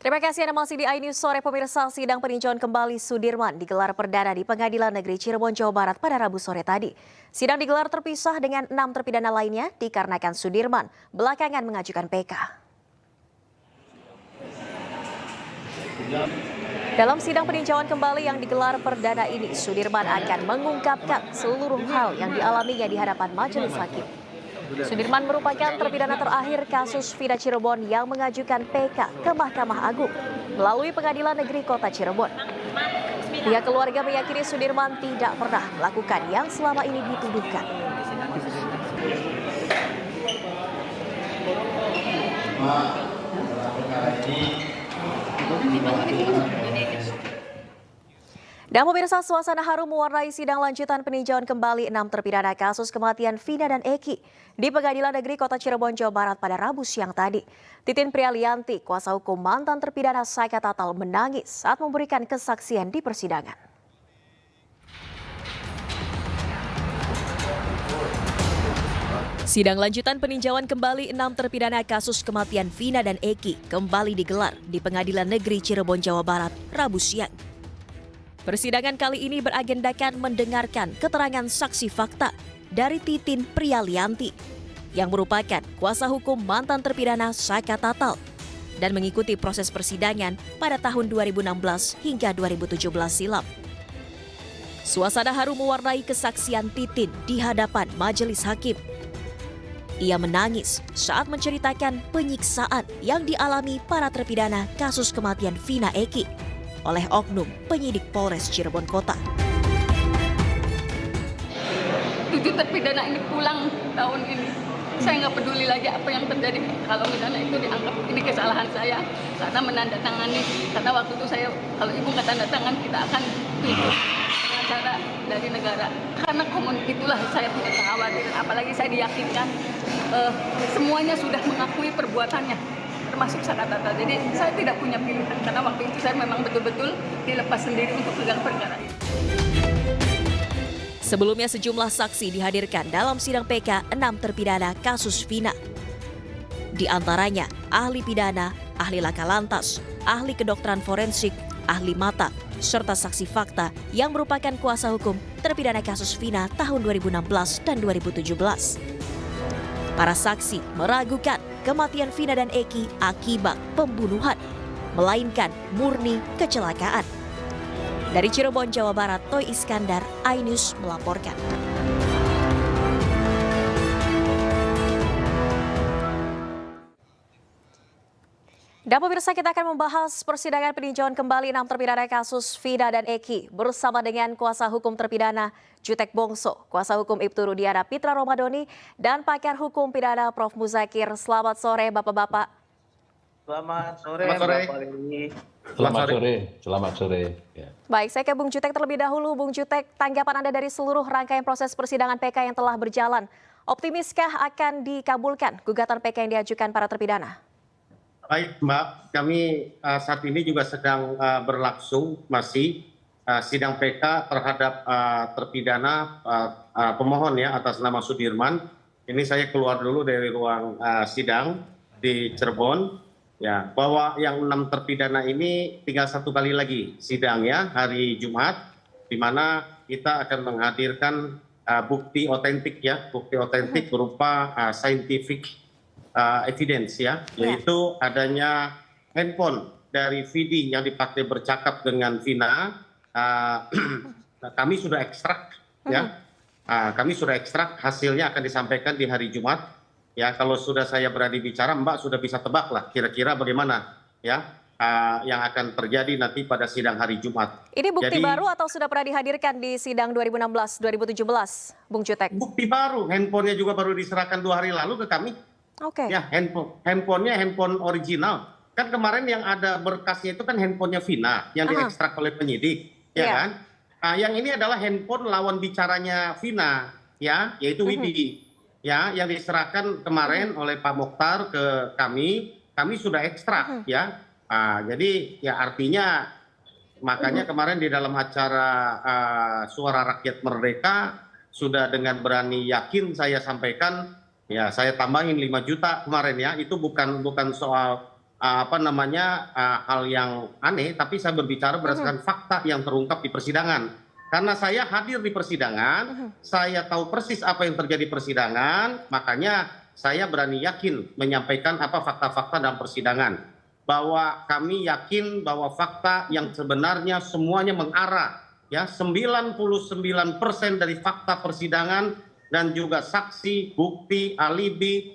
Terima kasih Anda masih di iNews Sore. Pemirsa, sidang peninjauan kembali Sudirman digelar perdana di Pengadilan Negeri Cirebon, Jawa Barat pada Rabu sore tadi. Sidang digelar terpisah dengan 6 terpidana lainnya dikarenakan Sudirman belakangan mengajukan PK. Dalam sidang peninjauan kembali yang digelar perdana ini, Sudirman akan mengungkapkan seluruh hal yang dialaminya di hadapan majelis hakim. Sudirman merupakan terpidana terakhir kasus Vina Cirebon yang mengajukan PK ke Mahkamah Agung melalui Pengadilan Negeri Kota Cirebon. Pihak keluarga meyakini Sudirman tidak pernah melakukan yang selama ini dituduhkan. Dan pemirsa, suasana haru mewarnai sidang lanjutan peninjauan kembali 6 terpidana kasus kematian Vina dan Eki di Pengadilan Negeri Kota Cirebon, Jawa Barat pada Rabu siang tadi. Titin Prialianti, kuasa hukum mantan terpidana Saika Tatal, menangis saat memberikan kesaksian di persidangan. Sidang lanjutan peninjauan kembali 6 terpidana kasus kematian Vina dan Eki kembali digelar di Pengadilan Negeri Cirebon, Jawa Barat, Rabu siang. Persidangan kali ini beragendakan mendengarkan keterangan saksi fakta dari Titin Prialianti yang merupakan kuasa hukum mantan terpidana Saika Tatal dan mengikuti proses persidangan pada tahun 2016 hingga 2017 silam. Suasana haru mewarnai kesaksian Titin di hadapan majelis hakim. Ia menangis saat menceritakan penyiksaan yang dialami para terpidana kasus kematian Vina Eki oleh oknum penyidik Polres Cirebon Kota. 7 terpidana ini pulang tahun ini. Saya nggak peduli lagi apa yang terjadi. Kalau misalnya itu dianggap ini kesalahan saya karena menandatangani. Karena waktu itu saya, kalau ibu nggak tanda tangan, kita akan tuntut pengacara dari negara. Karena itulah saya tidak khawatir. Apalagi saya diyakinkan semuanya sudah mengakui perbuatannya, termasuk Saika Tatal. Jadi saya tidak punya pilihan karena waktu itu saya memang betul-betul dilepas sendiri untuk pegang perkara. Sebelumnya sejumlah saksi dihadirkan dalam sidang PK 6 terpidana kasus Vina. Di antaranya ahli pidana, ahli laka lantas, ahli kedokteran forensik, ahli mata, serta saksi fakta yang merupakan kuasa hukum terpidana kasus Vina tahun 2016 dan 2017. Para saksi meragukan kematian Vina dan Eki akibat pembunuhan, melainkan murni kecelakaan. Dari Cirebon, Jawa Barat, Toy Iskandar, iNews melaporkan. Dan pemirsa, kita akan membahas persidangan peninjauan kembali 6 terpidana kasus Vina dan Eki bersama dengan kuasa hukum terpidana Jutek Bongso, kuasa hukum Ibtu Rudiana Pitra Romadoni, dan pakar hukum pidana Prof. Muzakir. Selamat sore Bapak-Bapak. Selamat sore. Selamat sore. Ya. Baik, saya ke Bung Jutek terlebih dahulu. Bung Jutek, tanggapan Anda dari seluruh rangkaian proses persidangan PK yang telah berjalan. Optimiskah akan dikabulkan gugatan PK yang diajukan para terpidana? Baik Mbak, kami saat ini juga sedang berlangsung masih sidang PK terhadap terpidana pemohon ya atas nama Sudirman. Ini saya keluar dulu dari ruang sidang di Cirebon. Ya, bahwa yang 6 terpidana ini tinggal 1 kali lagi sidangnya hari Jumat, di mana kita akan menghadirkan bukti otentik ya, bukti otentik berupa scientific evidence ya, yaitu adanya handphone dari Vidi yang dipakai bercakap dengan Vina. Kami sudah ekstrak ya, kami sudah ekstrak, hasilnya akan disampaikan di hari Jumat. Ya, kalau sudah saya berani bicara, Mbak sudah bisa tebak lah kira-kira bagaimana ya yang akan terjadi nanti pada sidang hari Jumat. Ini bukti baru atau sudah pernah dihadirkan di sidang 2016-2017, Bung Jutek? Bukti baru, handphonenya juga baru diserahkan 2 hari lalu ke kami. Oke. Ya, handphonenya handphone original. Kan kemarin yang ada berkasnya itu kan handphonenya Vina yang diekstrak oleh penyidik, ya kan? Yang ini adalah handphone lawan bicaranya Vina, ya, yaitu Widi. Ya, yang diserahkan kemarin oleh Pak Mokhtar ke kami sudah ekstrak ya. Jadi ya artinya makanya kemarin di dalam acara Suara Rakyat Merdeka sudah dengan berani yakin saya sampaikan, ya saya tambahin 5 juta kemarin ya, itu bukan soal hal yang aneh, tapi saya berbicara berdasarkan fakta yang terungkap di persidangan. Karena saya hadir di persidangan, saya tahu persis apa yang terjadi persidangan, makanya saya berani yakin menyampaikan apa fakta-fakta dalam persidangan. Bahwa kami yakin bahwa fakta yang sebenarnya semuanya mengarah, ya 99% dari fakta persidangan dan juga saksi, bukti, alibi,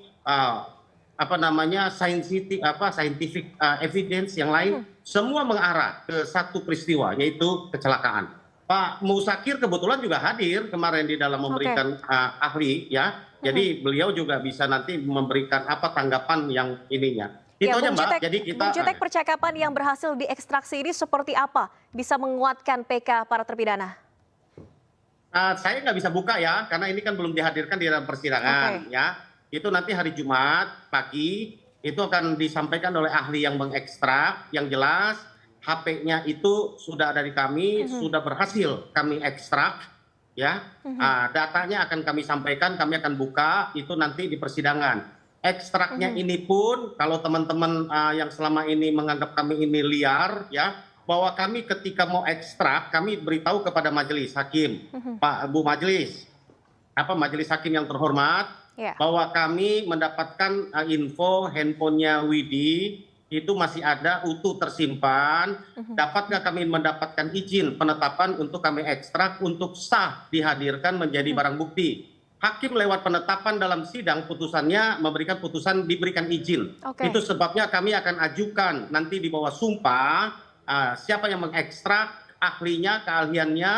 scientific evidence yang lain semua mengarah ke satu peristiwa, yaitu kecelakaan. Pak Musakir kebetulan juga hadir kemarin di dalam memberikan ahli, ya. Jadi beliau juga bisa nanti memberikan apa tanggapan yang ininya. Itu Ya, aja Bung Mbak. Jutek, Jadi kita Bung Jutek, percakapan yang berhasil diekstraksi ini seperti apa? Bisa menguatkan PK para terpidana? Saya nggak bisa buka ya, karena ini kan belum dihadirkan di dalam persidangan, ya. Itu nanti hari Jumat pagi itu akan disampaikan oleh ahli yang mengekstrak. Yang jelas HP-nya itu sudah ada di kami, sudah berhasil kami ekstrak, ya. Datanya akan kami sampaikan, kami akan buka itu nanti di persidangan. Ekstraknya ini pun kalau teman-teman yang selama ini menganggap kami ini liar, ya, bahwa kami ketika mau ekstrak kami beritahu kepada majelis hakim, Pak Bu Majelis, majelis hakim yang terhormat, bahwa kami mendapatkan info handphonenya Widi itu masih ada utuh tersimpan. Dapatkah kami mendapatkan izin penetapan untuk kami ekstrak untuk sah dihadirkan menjadi barang bukti? Hakim lewat penetapan dalam sidang putusannya memberikan putusan diberikan izin. Itu sebabnya kami akan ajukan nanti di bawah sumpah siapa yang mengekstrak, ahlinya, keahliannya,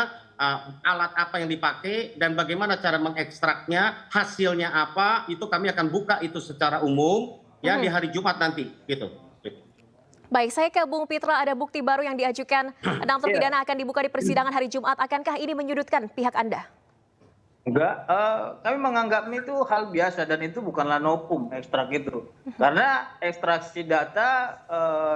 alat apa yang dipakai, dan bagaimana cara mengekstraknya, hasilnya apa, itu kami akan buka itu secara umum ya di hari Jumat nanti gitu. Baik, saya ke Bung Pitra, ada bukti baru yang diajukan 6 terpidana akan dibuka di persidangan hari Jumat. Akankah ini menyudutkan pihak Anda? Enggak, kami menganggap itu hal biasa dan itu bukanlah novum ekstrak itu. Karena ekstraksi data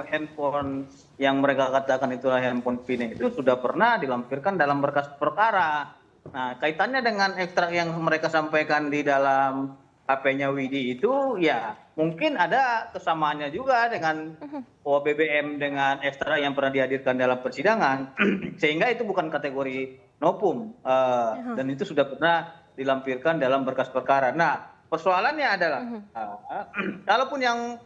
handphone yang mereka katakan itulah handphone Vina itu sudah pernah dilampirkan dalam berkas perkara. Nah, kaitannya dengan ekstrak yang mereka sampaikan di dalam HP-nya Widi itu ya mungkin ada kesamaannya juga dengan BBM dengan ekstrak yang pernah dihadirkan dalam persidangan. Sehingga itu bukan kategori novum dan itu sudah pernah dilampirkan dalam berkas perkara. Nah, persoalannya adalah kalaupun yang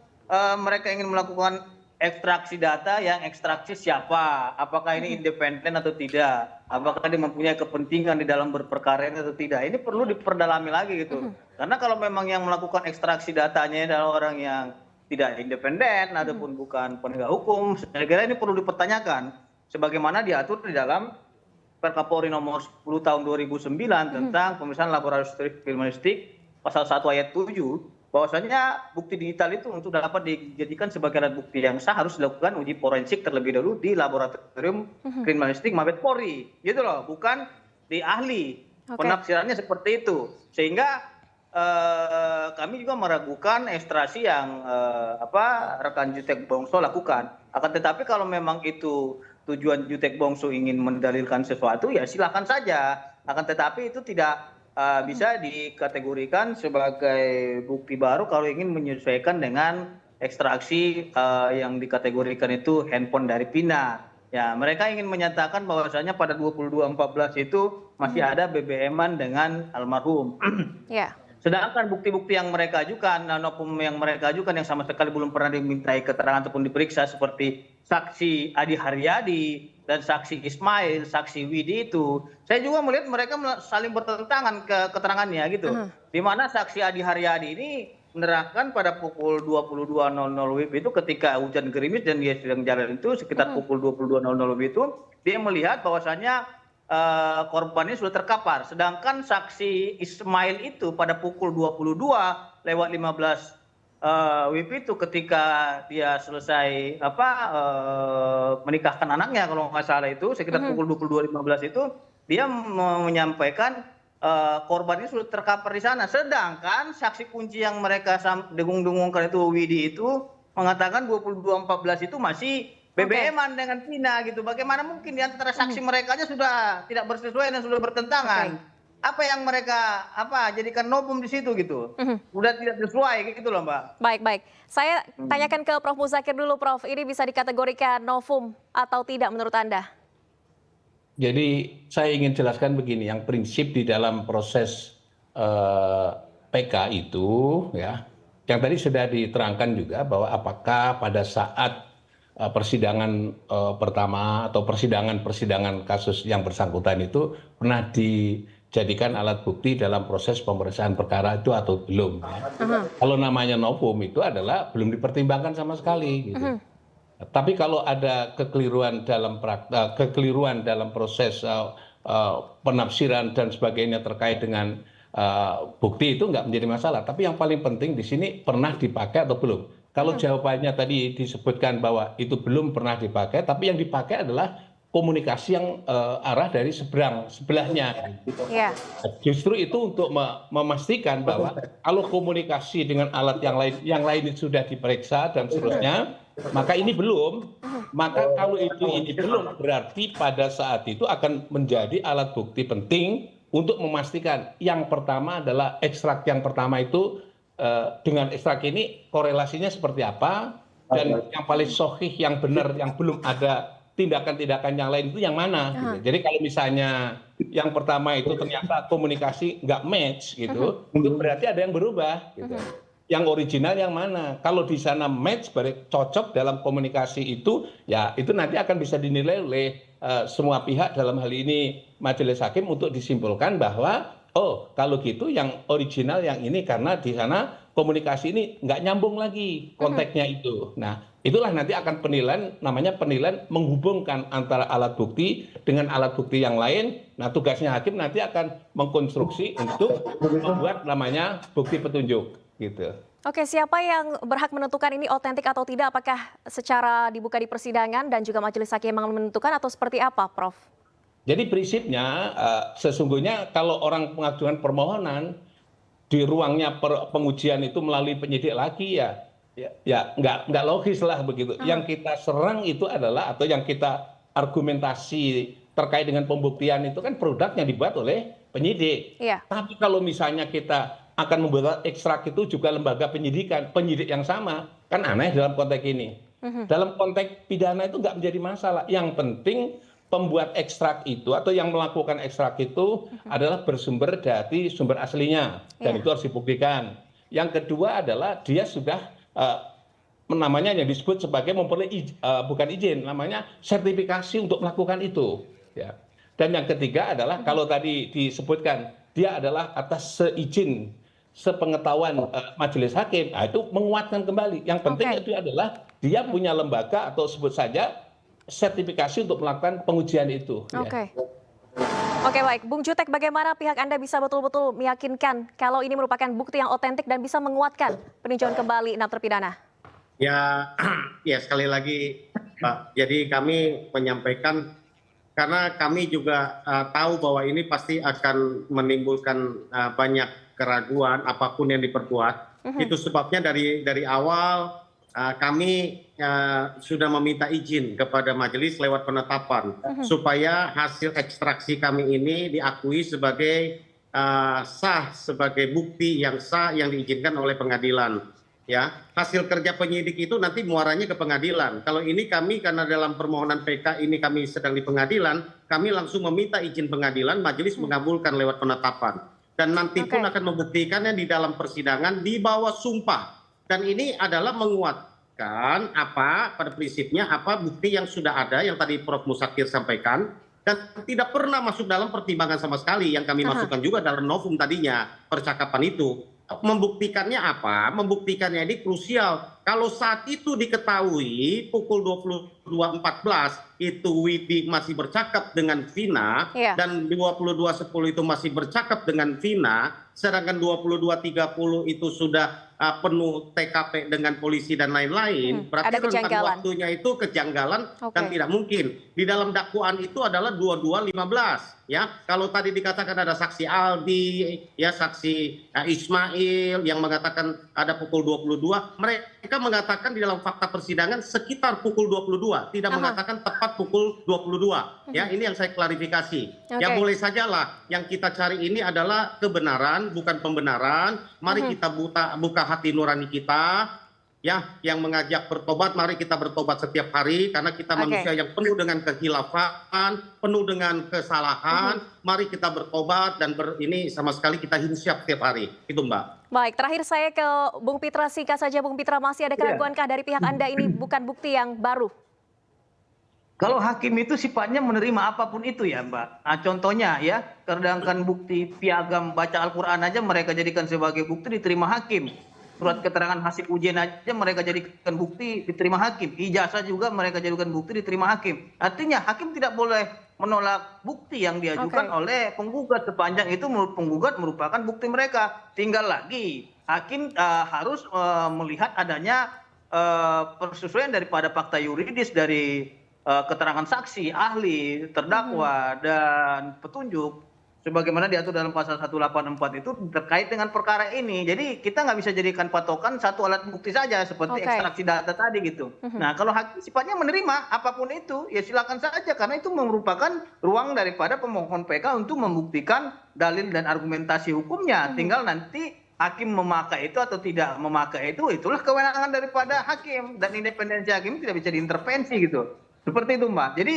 mereka ingin melakukan ekstraksi data, yang ekstraksi siapa? Apakah ini independen atau tidak? Apakah dia mempunyai kepentingan di dalam berperkara ini atau tidak? Ini perlu diperdalami lagi gitu. Karena kalau memang yang melakukan ekstraksi datanya adalah orang yang tidak independen ataupun bukan penegak hukum, saya kira ini perlu dipertanyakan sebagaimana diatur di dalam Perkapolri nomor 10 tahun 2009 tentang pemeriksaan laboratorium kriminalistik pasal 1 ayat 7, bahwasanya bukti digital itu untuk dapat dijadikan sebagai alat bukti yang sah harus dilakukan uji forensik terlebih dahulu di laboratorium kriminalistik Mabes Polri, gitu loh, bukan di ahli. Penafsirannya seperti itu, sehingga kami juga meragukan ekstraksi yang rekan Jutek Bongso lakukan. Akan tetapi kalau memang itu tujuan Jutek Bongso ingin mendalilkan sesuatu, ya silakan saja. Akan tetapi itu tidak bisa dikategorikan sebagai bukti baru kalau ingin menyesuaikan dengan ekstraksi yang dikategorikan itu handphone dari Vina. Ya, mereka ingin menyatakan bahwasanya pada 22.14 itu masih ada BBM-an dengan almarhum. Sedangkan bukti-bukti yang mereka ajukan, novum yang mereka ajukan yang sama sekali belum pernah dimintai keterangan ataupun diperiksa seperti saksi Adi Haryadi dan saksi Ismail, saksi Widi itu, saya juga melihat mereka saling bertentangan keterangannya gitu. Di mana saksi Adi Haryadi ini menerangkan pada pukul 22.00 WIB itu ketika hujan gerimis dan dia sedang jalan itu sekitar pukul 22.00 WIB itu dia melihat bahwasannya korbannya sudah terkapar. Sedangkan saksi Ismail itu pada pukul 22.15 WIB itu ketika dia selesai menikahkan anaknya kalau nggak salah itu sekitar pukul 22.15 itu dia menyampaikan korban ini sudah terkapar di sana. Sedangkan saksi kunci yang mereka dengung-dengungkan itu Widi itu mengatakan 22.14 itu masih BBM-an dengan Vina gitu. Bagaimana mungkin di antara saksi mereka aja sudah tidak bersesuaian dan sudah bertentangan. apa yang mereka jadikan novum di situ gitu. Udah tidak sesuai gitu loh, Mbak. Baik. Saya tanyakan ke Prof. Muzakir dulu, Prof. Ini bisa dikategorikan novum atau tidak menurut Anda? Jadi saya ingin jelaskan begini, yang prinsip di dalam proses PK itu ya, yang tadi sudah diterangkan juga bahwa apakah pada saat persidangan pertama atau persidangan kasus yang bersangkutan itu pernah dijadikan alat bukti dalam proses pemeriksaan perkara itu atau belum. Ya. Kalau namanya novum itu adalah belum dipertimbangkan sama sekali. Gitu. Tapi kalau ada kekeliruan dalam proses penafsiran dan sebagainya terkait dengan bukti itu nggak menjadi masalah. Tapi yang paling penting di sini pernah dipakai atau belum. Kalau jawabannya tadi disebutkan bahwa itu belum pernah dipakai, tapi yang dipakai adalah komunikasi yang arah dari sebelahnya. Yeah. Justru itu untuk memastikan bahwa kalau komunikasi dengan alat yang lain sudah diperiksa dan seterusnya, maka ini belum. Maka kalau ini belum, berarti pada saat itu akan menjadi alat bukti penting untuk memastikan. Yang pertama adalah ekstrak yang pertama itu dengan ekstrak ini korelasinya seperti apa, dan yang paling sahih, yang benar, yang belum ada tindakan-tindakan yang lain itu yang mana. Gitu. Jadi kalau misalnya yang pertama itu ternyata komunikasi nggak match gitu, itu berarti ada yang berubah. Gitu. Yang original yang mana? Kalau di sana match, cocok dalam komunikasi itu, ya itu nanti akan bisa dinilai oleh semua pihak, dalam hal ini majelis hakim, untuk disimpulkan bahwa oh kalau gitu yang original yang ini karena di sana komunikasi ini nggak nyambung lagi konteksnya itu. Nah itulah nanti akan penilaian, namanya penilaian menghubungkan antara alat bukti dengan alat bukti yang lain. Nah tugasnya hakim nanti akan mengkonstruksi untuk membuat namanya bukti petunjuk gitu. Oke, siapa yang berhak menentukan ini otentik atau tidak? Apakah secara dibuka di persidangan dan juga majelis hakim yang menentukan atau seperti apa, Prof? Jadi prinsipnya sesungguhnya kalau orang mengajukan permohonan di ruangnya pengujian itu melalui penyidik lagi ya nggak logis lah begitu. Yang kita serang itu adalah, atau yang kita argumentasi terkait dengan pembuktian itu kan produk yang dibuat oleh penyidik. Iya. Tapi kalau misalnya kita akan membuat ekstrak itu juga lembaga penyidikan, penyidik yang sama, kan aneh dalam konteks ini. Dalam konteks pidana itu nggak menjadi masalah. Yang penting pembuat ekstrak itu atau yang melakukan ekstrak itu adalah bersumber dari sumber aslinya, dan itu harus dibuktikan. Yang kedua adalah dia sudah namanya yang disebut sebagai memperoleh bukan izin, namanya sertifikasi untuk melakukan itu. Ya. Dan yang ketiga adalah kalau tadi disebutkan dia adalah atas seizin, sepengetahuan majelis hakim, nah itu menguatkan kembali. Yang penting itu adalah dia punya lembaga atau sebut saja sertifikasi untuk melakukan pengujian itu. Oke. Oke, baik. Bung Jutek, bagaimana pihak Anda bisa betul-betul meyakinkan kalau ini merupakan bukti yang otentik dan bisa menguatkan peninjauan kembali 6 terpidana? Ya sekali lagi, Pak. Jadi kami menyampaikan karena kami juga tahu bahwa ini pasti akan menimbulkan banyak keraguan apapun yang diperbuat. Itu sebabnya dari awal kami sudah meminta izin kepada majelis lewat penetapan supaya hasil ekstraksi kami ini diakui sebagai sah, sebagai bukti yang sah yang diizinkan oleh pengadilan. Ya, hasil kerja penyidik itu nanti muaranya ke pengadilan. Kalau ini kami karena dalam permohonan PK ini kami sedang di pengadilan, kami langsung meminta izin pengadilan, majelis mengabulkan lewat penetapan. Dan nanti pun akan membuktikannya di dalam persidangan di bawah sumpah. Dan ini adalah menguatkan pada prinsipnya bukti yang sudah ada yang tadi Prof. Muzakir sampaikan, dan tidak pernah masuk dalam pertimbangan sama sekali yang kami masukkan juga dalam novum tadinya percakapan itu. Membuktikannya apa? Membuktikannya ini krusial. Kalau saat itu diketahui pukul 22.14 itu Widi masih bercakap dengan Vina, dan 22.10 itu masih bercakap dengan Vina, sedangkan 22.30 itu sudah penuh TKP dengan polisi dan lain-lain, berarti Ada rentang kejanggalan. waktunya itu kejanggalan dan Oke. tidak mungkin. Di dalam dakwaan itu adalah 22.15 ya. Kalau tadi dikatakan ada saksi Aldi, ya saksi Ismail yang mengatakan ada pukul 22, mereka mengatakan di dalam fakta persidangan sekitar pukul 22, tidak mengatakan tepat pukul 22. Ya, ini yang saya klarifikasi. Ya Oke. boleh sajalah yang kita cari ini adalah kebenaran bukan pembenaran. Mari kita buka hati nurani kita, ya, yang mengajak bertobat. Mari kita bertobat setiap hari karena kita Oke. manusia yang penuh dengan kehilafan, penuh dengan kesalahan. Mari kita bertobat dan ini sama sekali kita hinsyap setiap hari. Itu Mbak. Baik, terakhir saya ke Bung Pitra, singkat saja Bung Pitra, masih ada keraguankah dari pihak Anda ini bukan bukti yang baru? Kalau hakim itu sifatnya menerima apapun itu ya Mbak. Nah, contohnya ya, sedangkan bukti piagam baca Al-Quran aja mereka jadikan sebagai bukti diterima hakim. Surat keterangan hasil ujian aja mereka jadikan bukti diterima hakim. Ijazah juga mereka jadikan bukti diterima hakim. Artinya hakim tidak boleh menolak bukti yang diajukan oleh penggugat sepanjang itu menurut penggugat merupakan bukti mereka. Tinggal lagi hakim harus melihat adanya persesuaian daripada fakta yuridis dari keterangan saksi, ahli, terdakwa, dan petunjuk sebagaimana diatur dalam pasal 184 itu terkait dengan perkara ini. Jadi kita nggak bisa jadikan patokan satu alat bukti saja seperti ekstraksi data tadi gitu. Nah kalau hakim sifatnya menerima apapun itu ya silakan saja karena itu merupakan ruang daripada pemohon PK untuk membuktikan dalil dan argumentasi hukumnya. Tinggal nanti hakim memakai itu atau tidak memakai itu, itulah kewenangan daripada hakim dan independensi hakim tidak bisa diintervensi gitu. Seperti itu Mbak. Jadi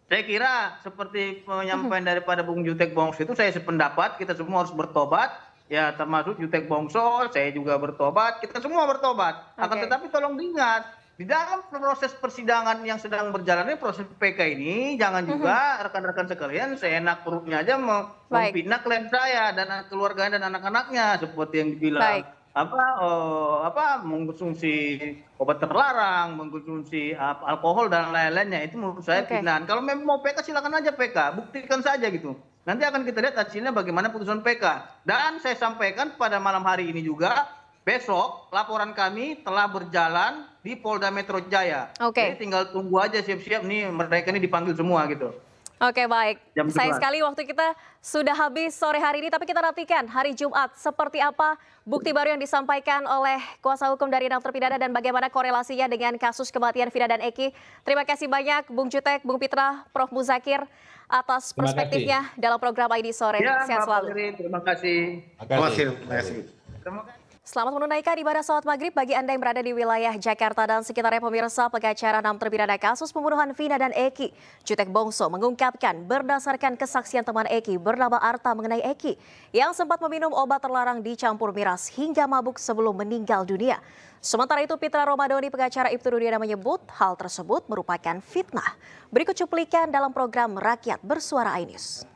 saya kira seperti penyampaian daripada Bung Jutek Bongso itu saya sependapat kita semua harus bertobat. Ya termasuk Jutek Bongso, saya juga bertobat. Kita semua bertobat. Akan tetapi tolong diingat, di dalam proses persidangan yang sedang berjalan ini, proses PK ini, jangan juga rekan-rekan sekalian seenak perutnya aja memfitnah klien saya dan keluarganya dan anak-anaknya seperti yang dibilang. Mengkonsumsi obat terlarang, mengkonsumsi alkohol dan lain-lainnya itu menurut saya fitnah. Kalau memang mau PK silakan aja PK, buktikan saja gitu. Nanti akan kita lihat hasilnya bagaimana putusan PK. Dan saya sampaikan pada malam hari ini juga besok laporan kami telah berjalan di Polda Metro Jaya. Jadi tinggal tunggu aja siap-siap nih mereka ini dipanggil semua gitu. Oke baik, Jam sayang 11. sekali waktu kita sudah habis sore hari ini, tapi kita nantikan hari Jumat seperti apa bukti baru yang disampaikan oleh kuasa hukum dari 6 terpidana dan bagaimana korelasinya dengan kasus kematian Vina dan Eki. Terima kasih banyak Bung Jutek, Bung Pitra, Prof. Muzakir atas perspektifnya dalam program ID Sore. Ya, Sehat Mbak selalu. Putri, terima kasih. Terima kasih. Terima kasih. Selamat menunaikan ibadah sholat maghrib bagi Anda yang berada di wilayah Jakarta dan sekitarnya. Pemirsa, pengacara 6 terpidana kasus pembunuhan Vina dan Eki, Jutek Bongso, mengungkapkan berdasarkan kesaksian teman Eki bernama Arta mengenai Eki yang sempat meminum obat terlarang dicampur miras hingga mabuk sebelum meninggal dunia. Sementara itu Pitra Romadoni, pengacara Ibtu Rudiana, menyebut hal tersebut merupakan fitnah. Berikut cuplikan dalam program Rakyat Bersuara Ainus.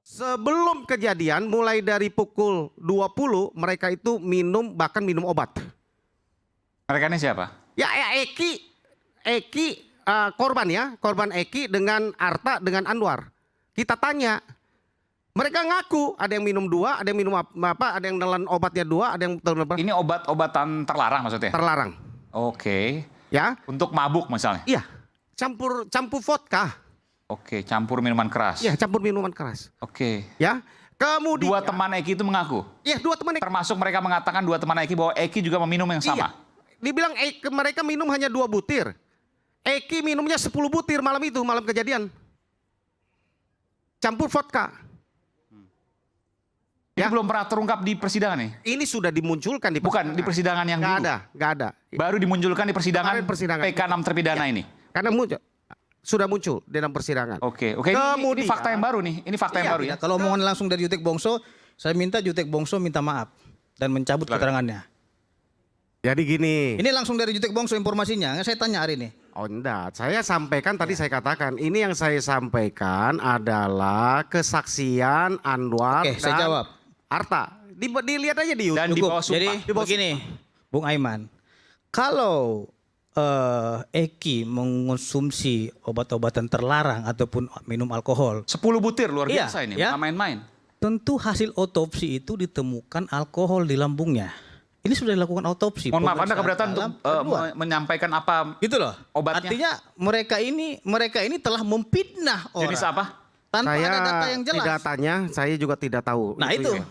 Sebelum kejadian mulai dari pukul 20 mereka itu bahkan minum obat. Mereka ini siapa? Ya Eki korban Eki dengan Arta dengan Anwar. Kita tanya, mereka ngaku ada yang minum 2, ada yang minum ada yang nelan obatnya 2, ada yang Ini obat-obatan terlarang maksudnya? terlarang. Oke. Ya, Untuk mabuk misalnya? iya, campur vodka. Oke, campur minuman keras. Iya, campur minuman keras. Oke. Ya, kemudian Dua teman Eki itu mengaku? Iya, 2 teman Eki. Termasuk mereka mengatakan dua teman Eki bahwa Eki juga meminum yang sama? Iya. Dibilang mereka minum hanya 2 butir. Eki minumnya 10 butir malam itu, malam kejadian. Campur vodka. Ini belum pernah terungkap di persidangan nih? Ini sudah dimunculkan di Bukan di persidangan yang dulu? Nggak ada. Baru dimunculkan di persidangan, Kemarin persidangan. PK 6 terpidana ini? Karena sudah muncul dalam persidangan. Oke, Kemudian, ini fakta yang baru nih. Ini fakta yang baru ya? Kalau omongan langsung dari Jutek Bongso, saya minta Jutek Bongso minta maaf dan mencabut keterangannya. Jadi gini. Ini langsung dari Jutek Bongso informasinya, saya tanya hari ini. Oh enggak, saya sampaikan tadi saya katakan. Ini yang saya sampaikan adalah kesaksian Anwar Oke, dan saya jawab. Arta. Dilihat aja di YouTube. Dan di bawah sumpah. Jadi begini, Bung Aiman, kalau Eki mengonsumsi obat-obatan terlarang ataupun minum alkohol, 10 butir luar Iya, biasa ini, ya. bukan main-main. tentu hasil otopsi itu ditemukan alkohol di lambungnya. Ini sudah dilakukan autopsi. Mohon maaf, Anda pemeriksaan keberatan untuk dalam, kedua. menyampaikan apa Gitu loh. obatnya? Artinya mereka ini telah memfitnah orang. Jenis apa? Tanpa Saya ada data yang jelas. tidak tanya, saya juga tidak tahu. Nah itu. ya.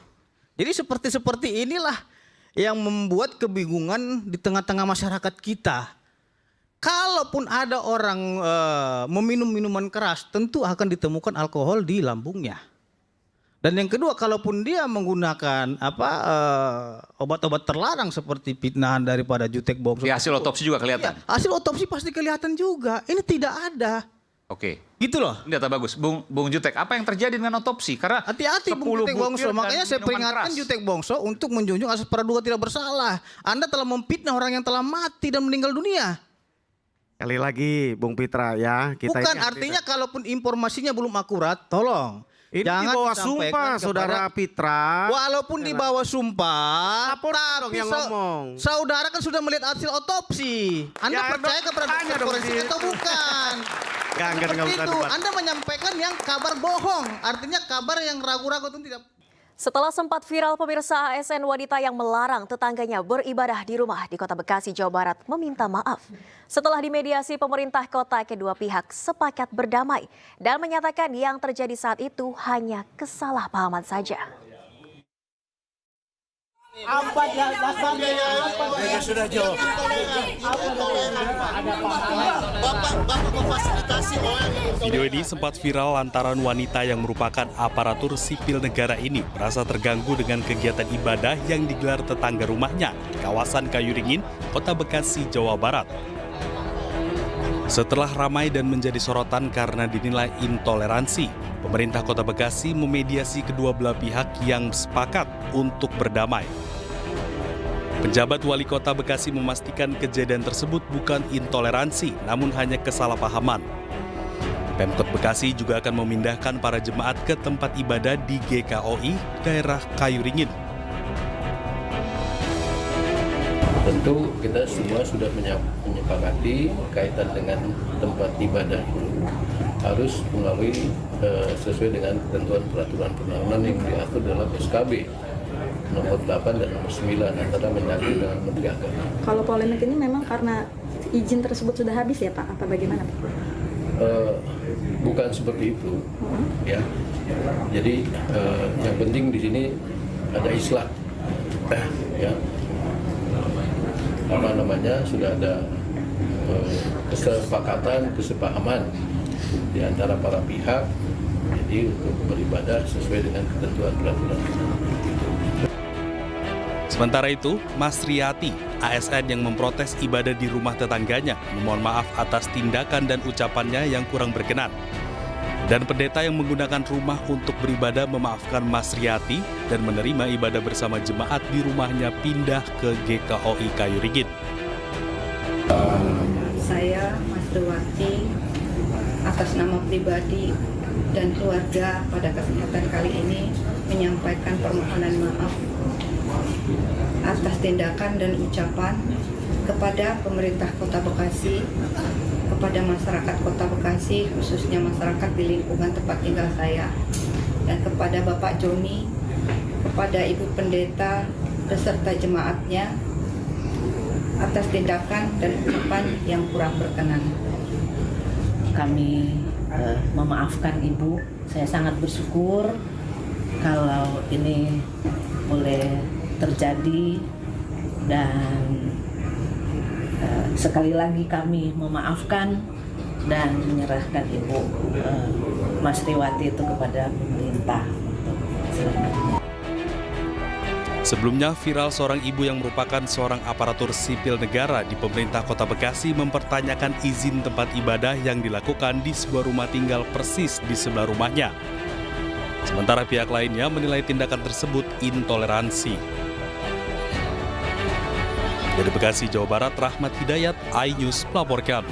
Jadi seperti inilah yang membuat kebingungan di tengah-tengah masyarakat kita. Kalaupun ada orang meminum minuman keras, tentu akan ditemukan alkohol di lambungnya. Dan yang kedua, kalaupun dia menggunakan obat-obat terlarang seperti fitnahan daripada Jutek Bongso. Di hasil otopsi juga kelihatan. Iya, hasil otopsi pasti kelihatan juga. Ini tidak ada. Oke. Gitu loh. Ini data bagus. Bung Jutek, apa yang terjadi dengan otopsi? Karena Hati-hati 10 Bung Jutek butir Bongso. dan Makanya saya minuman peringatkan keras. Jutek Bongso untuk menjunjung asas praduga tidak bersalah. Anda telah memfitnah orang yang telah mati dan meninggal dunia. Sekali lagi Bung Pitra ya. Kita Bukan ini artinya kalaupun informasinya belum akurat, tolong. ini jangan di bawah disampaikan sumpah kepada- Saudara Pitra. Walaupun di bawah sumpah, Laporkan dong tapi yang ngomong. saudara kan sudah melihat hasil otopsi. Anda Ya, percaya dong, kepada tanya dokter dong forensik di- atau bukan? Enggak Seperti usah itu. debat. Anda menyampaikan yang kabar bohong. Artinya kabar yang ragu-ragu itu tidak. Setelah sempat viral, pemirsa, ASN wanita yang melarang tetangganya beribadah di rumah di Kota Bekasi, Jawa Barat meminta maaf. Setelah dimediasi, pemerintah kota, kedua pihak sepakat berdamai dan menyatakan yang terjadi saat itu hanya kesalahpahaman saja. Video ini sempat viral lantaran wanita yang merupakan aparatur sipil negara ini merasa terganggu dengan kegiatan ibadah yang digelar tetangga rumahnya di kawasan Kayuringin, Kota Bekasi, Jawa Barat. Setelah ramai dan menjadi sorotan karena dinilai intoleransi, pemerintah Kota Bekasi memediasi kedua belah pihak yang sepakat untuk berdamai. Penjabat Wali Kota Bekasi memastikan kejadian tersebut bukan intoleransi, namun hanya kesalahpahaman. Pemkot Bekasi juga akan memindahkan para jemaat ke tempat ibadah di GKOI daerah Kayuringin. Tentu kita semua sudah menyepakati kaitan dengan tempat ibadah itu harus melalui sesuai dengan ketentuan peraturan perundangan yang diatur dalam SKB nomor 8 dan nomor 9 antara Mendagri dengan Menteri Agama. Kalau polemik ini memang karena izin tersebut sudah habis ya Pak? Apa bagaimana Pak? Bukan seperti itu, ya. Jadi yang penting di sini ada islah, ya. Sudah ada kesepakatan, kesepahaman di antara para pihak. Jadi untuk beribadah sesuai dengan ketentuan peraturan. Sementara itu, Mas Riyati, ASN yang memprotes ibadah di rumah tetangganya, memohon maaf atas tindakan dan ucapannya yang kurang berkenan. Dan pendeta yang menggunakan rumah untuk beribadah memaafkan Mas Riyati dan menerima ibadah bersama jemaat di rumahnya pindah ke GKOI Kayuringin. Saya Mas Rewati atas nama pribadi dan keluarga pada kesempatan kali ini menyampaikan permohonan maaf atas tindakan dan ucapan kepada pemerintah Kota Bekasi, kepada masyarakat Kota Bekasi, khususnya masyarakat di lingkungan tempat tinggal saya, dan kepada Bapak Joni, kepada Ibu Pendeta beserta jemaatnya atas tindakan dan ucapan yang kurang berkenan. Kami memaafkan Ibu. Saya sangat bersyukur kalau ini boleh terjadi dan sekali lagi kami memaafkan dan menyerahkan Ibu Mas Rewati itu kepada pemerintah untuk selanjutnya. Sebelumnya, viral seorang ibu yang merupakan seorang aparatur sipil negara di pemerintah Kota Bekasi mempertanyakan izin tempat ibadah yang dilakukan di sebuah rumah tinggal persis di sebelah rumahnya. Sementara pihak lainnya menilai tindakan tersebut intoleransi. Dari Bekasi, Jawa Barat, Rahmat Hidayat, iNews melaporkan.